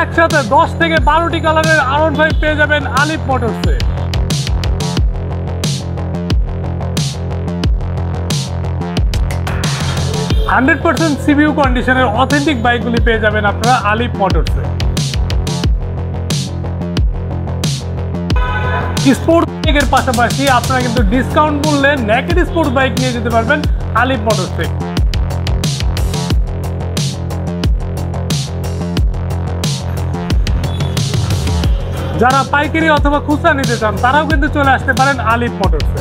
একসাথে 10 থেকে 12টি কালারের R15 পেয়ে যাবেন আলিফ মোটরসে। সিপিইউ কন্ডিশনের অথেন্টিক বাইকগুলি পেয়ে যাবেন আপনারা আলিফ মোটরসে। স্পোর্টস বাইকের পাশাপাশি আপনারা কিন্তু ডিসকাউন্ট মূল্যে নেকেড স্পোর্টস বাইক নিয়ে যেতে পারবেন আলিফ মোটরসে। যারা পাইকারি অথবা খুচরা নিতে চান তারাও কিন্তু চলে আসতে পারেন আলিফ মোটরসে।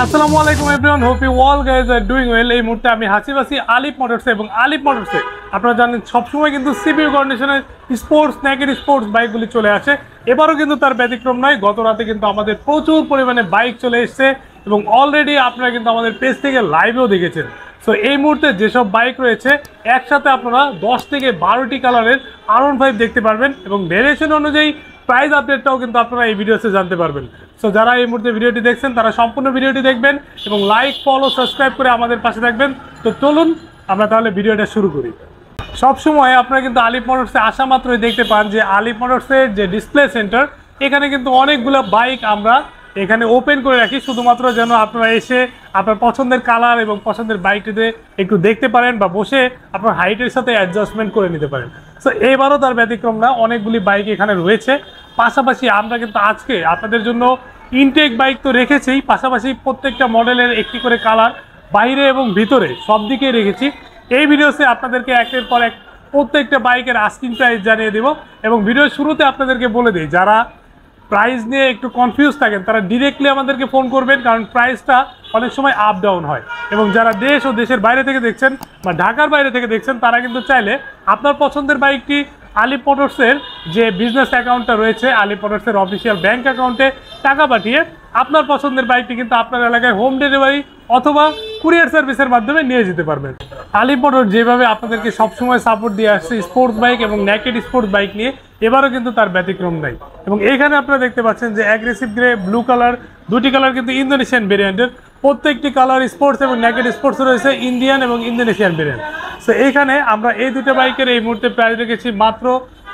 আসসালামু আলাইকুম everyone, hope you all guys are doing well. এই মুহূর্তে আমি হাসিব আছি আলিফ মোটরসে এবং আলিফ মোটরসে আপনারা জানেন সবসময় কিন্তু সিপিইউ কন্ডিশনের স্পোর্টস নেকেড স্পোর্টস বাইকগুলি চলে আসে। এবারও কিন্তু তার ব্যতিক্রম নয়। গত রাতে কিন্তু আমাদের প্রচুর পরিমাণে বাইক চলে এসছে এবং অলরেডি আপনারা কিন্তু আমাদের পেজ থেকে লাইভেও দেখেছেন। সো এই মুহূর্তে যেসব বাইক রয়েছে একসাথে আপনারা 10 থেকে 12টি কালারের R15 দেখতে পারবেন এবং ভেরিয়েশন অনুযায়ী প্রাইস আপডেটটাও কিন্তু আপনারা এই ভিডিওতে জানতে পারবেন। সো যারা এই মুহূর্তে ভিডিওটি দেখছেন তারা সম্পূর্ণ ভিডিওটি দেখবেন এবং লাইক ফলো সাবস্ক্রাইব করে আমাদের পাশে থাকবেন। তো চলুন আমরা তাহলে ভিডিওটা শুরু করি। সবসময় আপনারা কিন্তু আলিফ মোটরসে আসা মাত্রই দেখতে পান যে আলিফ মোটরসের যে ডিসপ্লে সেন্টার, এখানে কিন্তু অনেকগুলো বাইক আমরা এখানে ওপেন করে রাখি শুধুমাত্র যেন আপনারা এসে আপনার পছন্দের কালার এবং পছন্দের বাইকটিতে একটু দেখতে পারেন বা বসে আপনার হাইটের সাথে অ্যাডজাস্টমেন্ট করে নিতে পারেন। সো এবারও তার ব্যতিক্রম না, অনেকগুলি বাইক এখানে রয়েছে। পাশাপাশি আমরা কিন্তু আজকে আপনাদের জন্য ইনটেক বাইক তো রেখেছি, পাশাপাশি প্রত্যেকটা মডেলের একটি করে কালার বাইরে এবং ভিতরে সব দিকেই রেখেছি। এই ভিডিওতে আপনাদেরকে একের পর এক প্রত্যেকটা বাইকের আস্কিং প্রাইস জানিয়ে দেব এবং ভিডিওর শুরুতে আপনাদেরকে বলে দিই যারা প্রাইস নিয়ে একটু কনফিউজ থাকেন তারা ডিরেক্টলি আমাদেরকে ফোন করবেন, কারণ প্রাইসটা অনেক সময় আপ ডাউন হয়। এবং যারা দেশ ও দেশের বাইরে থেকে দেখছেন বা ঢাকার বাইরে থেকে দেখছেন তারা কিন্তু চাইলে আপনার পছন্দের বাইকটি আলিফ মোটরসের যে বিজনেস অ্যাকাউন্টটা রয়েছে আলিফ মোটরসের অফিসিয়াল ব্যাংক অ্যাকাউন্টে টাকা পাঠিয়ে আপনার পছন্দের বাইকটি কিন্তু আপনার এলাকায় হোম ডেলিভারি অথবা কুরিয়ার সার্ভিসের মাধ্যমে নিয়ে যেতে পারবেন। আলিফ মোটর যেভাবে আপনাদেরকে সবসময় সাপোর্ট দিয়ে আসছে স্পোর্টস বাইক এবং নেকেড স্পোর্টস বাইক নিয়ে, এবারও কিন্তু তার ব্যতিক্রম নাই। এবং এইখানে আপনারা দেখতে পাচ্ছেন যে অ্যাগ্রেসিভ গ্রে, ব্লু কালার, দুটি কালার কিন্তু ইন্দোনেশিয়ান ভেরিয়েন্টের। প্রত্যেকটি কালার স্পোর্টস এবং নেকেড স্পোর্টস রয়েছে ইন্ডিয়ান এবং ইন্দোনেশিয়ান ভেরিয়েন্ট। সো এইখানে আমরা এই দুটো বাইকের এই মুহূর্তে প্রাইস রেখেছি মাত্র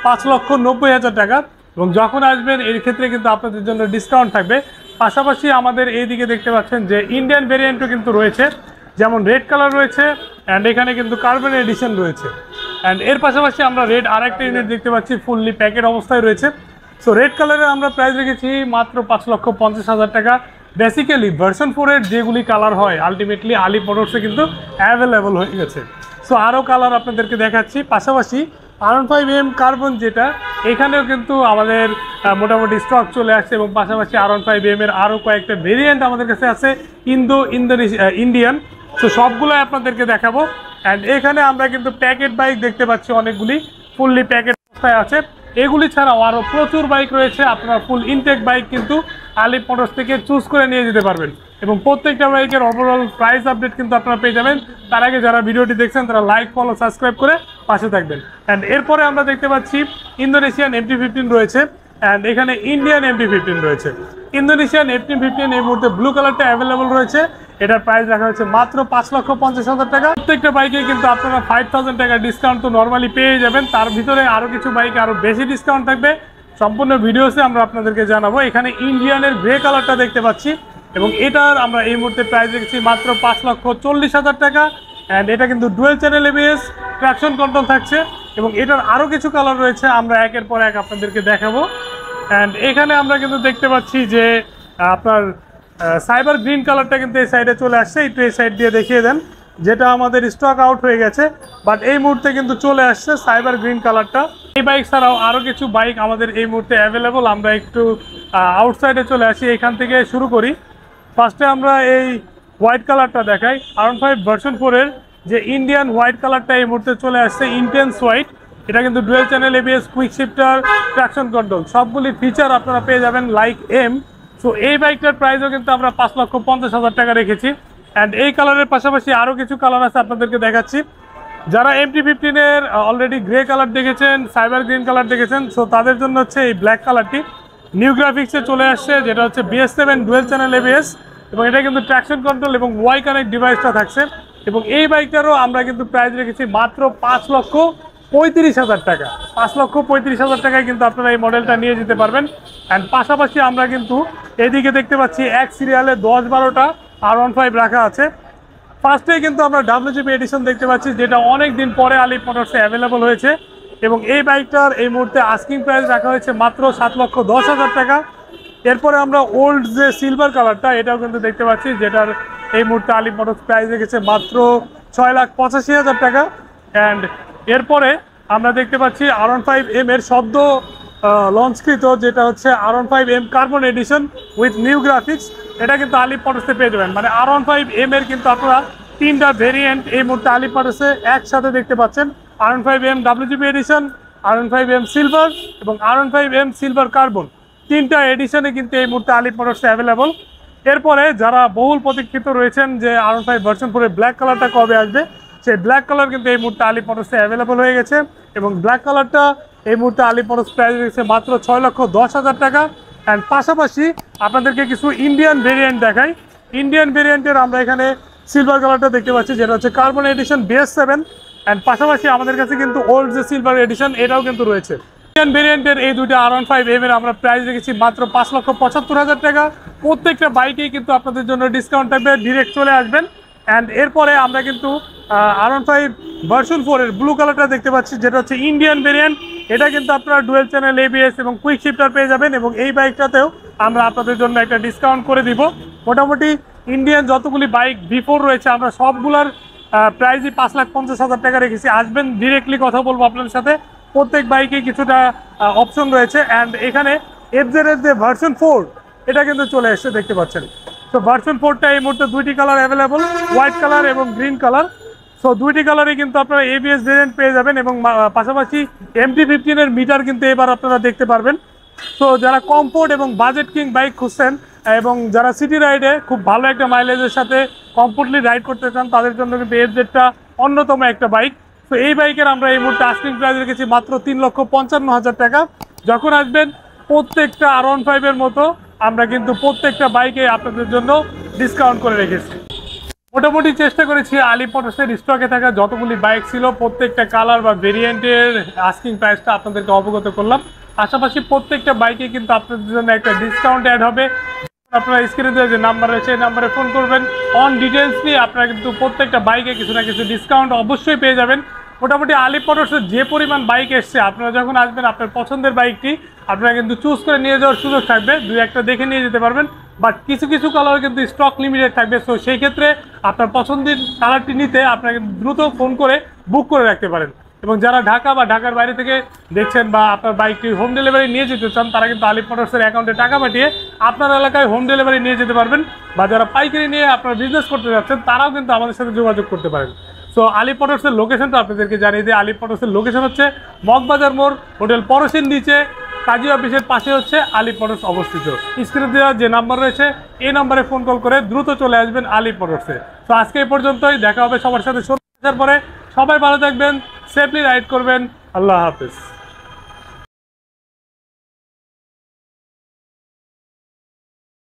5,90,000 টাকা এবং যখন আসবেন এর ক্ষেত্রে কিন্তু আপনাদের জন্য ডিসকাউন্ট থাকবে। পাশাপাশি আমাদের এই দিকে দেখতে পাচ্ছেন যে ইন্ডিয়ান ভেরিয়েন্টও কিন্তু রয়েছে, যেমন রেড কালার রয়েছে অ্যান্ড এখানে কিন্তু কার্বন এডিশন রয়েছে। অ্যান্ড এর পাশাপাশি আমরা রেড আরেকটা ইউনিট দেখতে পাচ্ছি ফুললি প্যাকেট অবস্থায় রয়েছে। সো রেড কালারে আমরা প্রাইস রেখেছি মাত্র 5,50,000 টাকা। বেসিক্যালি ভার্সন 4-এর যেগুলি কালার হয় আলটিমেটলি আলিফ মোটরসে কিন্তু অ্যাভেলেবল হয়ে গেছে। সো আরও কালার আপনাদেরকে দেখাচ্ছি। পাশাপাশি R15M কার্বন যেটা, এখানেও কিন্তু আমাদের মোটামুটি স্টক চলে আসছে এবং পাশাপাশি R15M এর আরও কয়েকটা ভেরিয়েন্ট আমাদের কাছে আছে ইন্ডিয়ান। তো সবগুলো আপনাদেরকে দেখাবো। অ্যান্ড এখানে আমরা কিন্তু প্যাকেট বাইক দেখতে পাচ্ছি অনেকগুলি ফুললি প্যাকেট অবস্থায় আছে। এগুলি ছাড়াও আরও প্রচুর বাইক রয়েছে, আপনারা ফুল ইনটেক বাইক কিন্তু আলিফ মোটরস থেকে চুজ করে নিয়ে যেতে পারবেন এবং প্রত্যেকটা বাইকের ওভারঅল প্রাইস আপডেট কিন্তু আপনারা পেয়ে যাবেন। তার আগে যারা ভিডিওটি দেখছেন তারা লাইক ফলো সাবস্ক্রাইব করে পাশে থাকবেন। অ্যান্ড এরপরে আমরা দেখতে পাচ্ছি ইন্দোনেশিয়ান MT-15 রয়েছে অ্যান্ড এখানে ইন্ডিয়ান MT-15 রয়েছে। ইন্দোনেশিয়ান MT-15 এই মুহূর্তে ব্লু কালারটা অ্যাভেলেবল রয়েছে, এটার প্রাইস রাখা হচ্ছে মাত্র 5,50,000 টাকা। প্রত্যেকটা বাইকে কিন্তু আপনারা 5,000 টাকা ডিসকাউন্ট তো নর্মালি পেয়ে যাবেন, তার ভিতরে আরও কিছু বাইকে আরও বেশি ডিসকাউন্ট থাকবে। সম্পূর্ণ ভিডিওতে আমরা আপনাদেরকে জানাবো। এখানে ইন্ডিয়ানের গ্রে কালারটা দেখতে পাচ্ছি এবং এটার আমরা এই মুহূর্তে প্রাইস রেখেছি মাত্র 5,40,000 টাকা। অ্যান্ড এটা কিন্তু dual channel ABS traction control থাকছে এবং এটার আরও কিছু কালার রয়েছে, আমরা একের পর এক আপনাদেরকে দেখাবো। অ্যান্ড এখানে আমরা কিন্তু দেখতে পাচ্ছি যে আপনার সাইবার গ্রিন কালারটা কিন্তু এই সাইডে চলে আসছে, একটু এই সাইড দিয়ে দেখিয়ে দেন, যেটা আমাদের স্টক আউট হয়ে গেছে বাট এই মুহূর্তে কিন্তু চলে আসছে সাইবার গ্রিন কালারটা। এই বাইক ছাড়াও আরও কিছু বাইক আমাদের এই মুহূর্তে অ্যাভেলেবল। আমরা একটু আউটসাইডে চলে আসি, এখান থেকে শুরু করি। ফার্স্টে আমরা এই হোয়াইট কালারটা দেখাই। R15 ভার্সন 4-এর যে ইন্ডিয়ান হোয়াইট কালারটা এই মুহূর্তে চলে আসছে, ইন্টেন্স হোয়াইট। এটা কিন্তু dual channel ABS, quick shifter, traction control সবগুলি ফিচার আপনারা পেয়ে যাবেন লাইক এম। সো এই বাইকটার প্রাইসও কিন্তু আমরা 5,50,000 টাকা রেখেছি। অ্যান্ড এই কালারের পাশাপাশি আরও কিছু কালার আছে আপনাদেরকে দেখাচ্ছি। যারা MT-15-এর অলরেডি গ্রে কালার দেখেছেন, সাইবার গ্রিন কালার দেখেছেন, সো তাদের জন্য হচ্ছে এই ব্ল্যাক কালারটি নিউ গ্রাফিক্সে চলে আসছে, যেটা হচ্ছে BS7 ডুয়েল চ্যানেল ABS এবং এটা কিন্তু ট্র্যাকশন কন্ট্রোল এবং ওয়াই কানেক্ট ডিভাইসটা থাকছে। এবং এই বাইকটারও আমরা কিন্তু প্রাইস রেখেছি মাত্র 5,35,000 টাকা। 5,35,000 টাকায় কিন্তু আপনারা এই মডেলটা নিয়ে যেতে পারবেন। অ্যান্ড পাশাপাশি আমরা কিন্তু এদিকে দেখতে পাচ্ছি এক সিরিয়ালে 10-12টা R15 রাখা আছে। ফার্স্টেই কিন্তু আমরা WGP এডিশন দেখতে পাচ্ছি, যেটা অনেক দিন পরে আলিফ মোটরসে অ্যাভেলেবল হয়েছে এবং এই বাইকটার এই মুহূর্তে আস্কিং প্রাইস রাখা হয়েছে মাত্র 7,10,000 টাকা। এরপরে আমরা ওল্ড যে সিলভার কালারটা, এটাও কিন্তু দেখতে পাচ্ছি, যেটার এই মুহূর্তে আলিফ মোটরস প্রাইস রেখেছে মাত্র 6,85,000 টাকা। অ্যান্ড এরপরে আমরা দেখতে পাচ্ছি R15M এর সদ্য লঞ্চকৃত, যেটা হচ্ছে R15M carbon addition with new graphics. এটা কিন্তু আলিফ মোটরসে পেয়ে যাবেন। মানে R15M এর কিন্তু আপনারা 3টা ভেরিয়েন্ট এই মুহূর্তে আলিফ মোটরসে একসাথে দেখতে পাচ্ছেন। R15M WGP addition, R15M silver এবং R15M সিলভার কার্বন, 3টা এডিশনে কিন্তু এই মুহূর্তে আলিফ মোটরসে অ্যাভেলেবল। এরপরে যারা বহুল প্রতীক্ষিত রয়েছেন যে R15 ভার্সন 4 ব্ল্যাক কালারটা কবে আসবে, সেই ব্ল্যাক কালার কিন্তু এই মুহূর্তে আলিফ মোটরসে অ্যাভেলেবল হয়ে গেছে এবং ব্ল্যাক কালারটা এই মুহূর্তে আলিফ মোটরস প্রাইস রয়েছে মাত্র 6,10,000 টাকা। অ্যান্ড পাশাপাশি আপনাদেরকে কিছু ইন্ডিয়ান ভেরিয়েন্ট দেখাই। ইন্ডিয়ান ভেরিয়েন্টের আমরা এখানে সিলভার কালারটা দেখতে পাচ্ছি, যেটা হচ্ছে কার্বন এডিশন BS7। অ্যান্ড পাশাপাশি আমাদের কাছে কিন্তু ওল্ড যে সিলভার এডিশন, এটাও কিন্তু রয়েছে। ইন্ডিয়ান ভেরিয়েন্টের এই দুইটা R15M এর আমরা প্রাইস রেখেছি মাত্র 5,75,000 টাকা। প্রত্যেকটা বাইকেই কিন্তু আপনাদের জন্য ডিসকাউন্ট থাকবে, ডিরেক্ট চলে আসবেন। অ্যান্ড এরপরে আমরা কিন্তু R15 ভার্সন 4 এর ব্লু কালারটা দেখতে পাচ্ছি, যেটা হচ্ছে ইন্ডিয়ান ভেরিয়েন্ট। এটা কিন্তু আপনারা ডুয়েল চ্যানেল ABS এবং কুইক শিফটার পেয়ে যাবেন এবং এই বাইকটাতেও আমরা আপনাদের জন্য একটা ডিসকাউন্ট করে দিব। মোটামুটি ইন্ডিয়ান যতগুলি বাইক V4 রয়েছে, আমরা সবগুলার প্রাইসই 5,50,000 টাকা রেখেছি। আসবেন, ডিরেক্টলি কথা বলবো আপনাদের সাথে। প্রত্যেক বাইকে কিছুটা অপশন রয়েছে। অ্যান্ড এখানে FZ এর যে ভার্সন 4, এটা কিন্তু চলে এসছে, দেখতে পাচ্ছেন। তো ভার্সন 4টা এই মুহূর্তে দুইটি কালার অ্যাভেলেবল, হোয়াইট কালার এবং গ্রিন কালার। সো দুইটি কালারে কিন্তু আপনারা ABS ভেরিয়েন্ট পেয়ে যাবেন এবং পাশাপাশি MT-15 এর মিটার কিন্তু এবার আপনারা দেখতে পারবেন। সো যারা কমফোর্ট এবং বাজেট কিং বাইক খুঁজছেন এবং যারা সিটি রাইডে খুব ভালো একটা মাইলেজের সাথে কমফোর্টলি রাইড করতে চান, তাদের জন্য কিন্তু FZটা অন্যতম একটা বাইক। তো এই বাইকের আমরা এই মুহূর্তে আস্কিং প্রাইস রেখেছি মাত্র 3,55,000 টাকা। যখন আসবেন, প্রত্যেকটা R15 এর মতো আমরা কিন্তু প্রত্যেকটা বাইকে আপনাদের জন্য ডিসকাউন্ট করে রেখেছি। মোটামুটি চেষ্টা করেছি আলিফ মোটরসের স্টকে থাকা যতগুলি বাইক ছিল প্রত্যেকটা কালার বা ভেরিয়েন্টের আস্কিং প্রাইসটা আপনাদেরকে অবগত করলাম। পাশাপাশি প্রত্যেকটা বাইকে কিন্তু আপনাদের জন্য একটা ডিসকাউন্ট অ্যাড হবে। আপনারা স্ক্রিনে দেওয়া যে নাম্বার রয়েছে, এই নাম্বারে ফোন করবেন, অন ডিটেলস নিয়ে আপনারা কিন্তু প্রত্যেকটা বাইকে কিছু না কিছু ডিসকাউন্ট অবশ্যই পেয়ে যাবেন। মোটামুটি আলিফ মোটরসের যে পরিমাণ বাইক এসছে, আপনারা যখন আসবেন আপনার পছন্দের বাইকটি আপনারা কিন্তু চুজ করে নিয়ে যাওয়ার সুযোগ থাকবে, দুই একটা দেখে নিয়ে যেতে পারবেন। বাট কিছু কিছু কালার কিন্তু স্টক লিমিটেড থাকবে। সো সেই ক্ষেত্রে আপনার পছন্দের কালারটি নিতে আপনারা দ্রুত ফোন করে বুক করে রাখতে পারেন। এবং যারা ঢাকা বা ঢাকার বাইরে থেকে দেখছেন বা আপনার বাইকটি হোম ডেলিভারি নিয়ে যেতে চান, তারা কিন্তু আলিফ মোটরসের অ্যাকাউন্টে টাকা পাঠিয়ে আপনার এলাকায় হোম ডেলিভারি নিয়ে যেতে পারবেন। বা যারা পাইকারি নিয়ে আপনার বিজনেস করতে যাচ্ছেন, তারাও কিন্তু আমাদের সাথে যোগাযোগ করতে পারেন। সো আলিফ মোটরসের লোকেশনটা আপনাদেরকে জানিয়ে দিই। আলিফ মোটরসের লোকেশন হচ্ছে মগবাজার মোড়, হোটেল পরশির নিচে, কাজী অফিসের পাশে হচ্ছে আলিফ মোটরস অবস্থিত। স্ক্রিনে দেওয়া যে নাম্বার রয়েছে, এই নাম্বারে ফোন কল করে দ্রুত চলে আসবেন আলিফ মোটরসে। তো আজকে এই পর্যন্তই, দেখা হবে সবার সাথে পরে। সবাই ভালো থাকবেন, সেফলি রাইড করবেন। আল্লাহ হাফেজ।